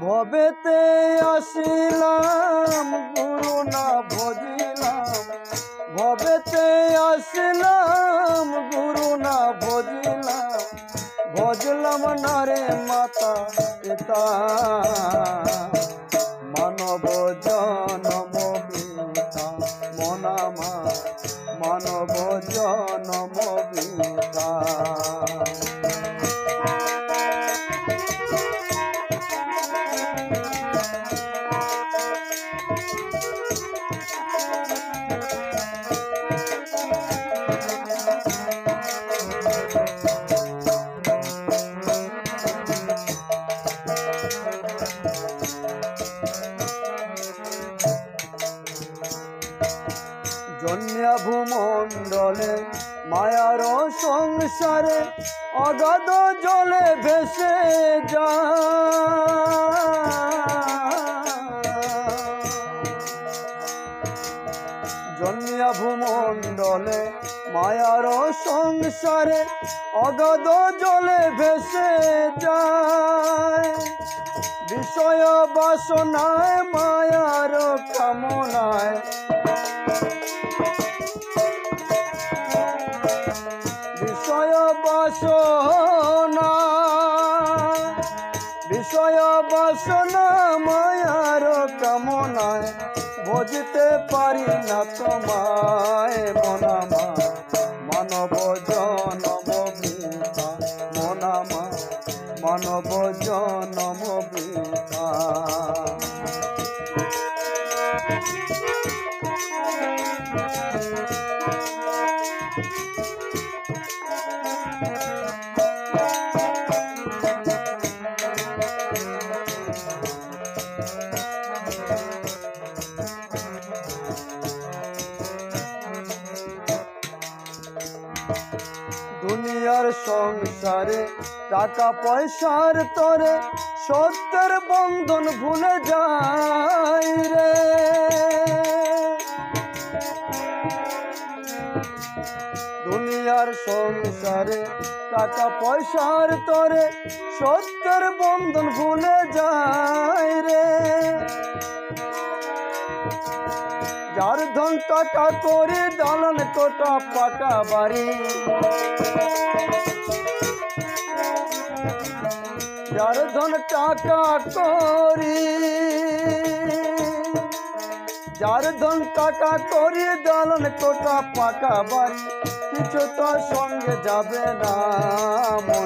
ভবেতে আসিলাম গুরু না ভজিলাম, ভবেতে আসিলাম গুরু না ভজিলাম, ভজলাম না রে মাতা পিতা। মানব জনম পিতা মনামা, মানব জনম পিতা। জন্মিয়া ভূমণ্ডলে মায়ার সংসারে অগাধ জলে ভেসে জন্মিয়া ভূমণ্ডলে মায়ার সংসারে অগাধ জলে ভেসে যায়। বিষয় বাসনায় মায়ার কামনায়, বিষয় বাসনা, বিষয় বাসনা মায়ার কামনায় ভজিতে পারি না তোমায় মনামা। মানব জনম বৃথা মনামা, মানব জনম বৃথা। দুনিয়ার সংসারে টাকা পয়সার তরে সত্যের বন্ধন ভুলে যায় রে। দুনিয়ার সংসারে টাকা পয়সার তরে সত্যের বন্ধন ভুলে যায় রে। যার ধন টাকা করে দালান কোটা পাকা বাড়ি, যার ধন টাকা করি, যার ধন টাকা করি দালান কোটা পাকা বাড়ি, কিছু তো সঙ্গে যাবে না মনা।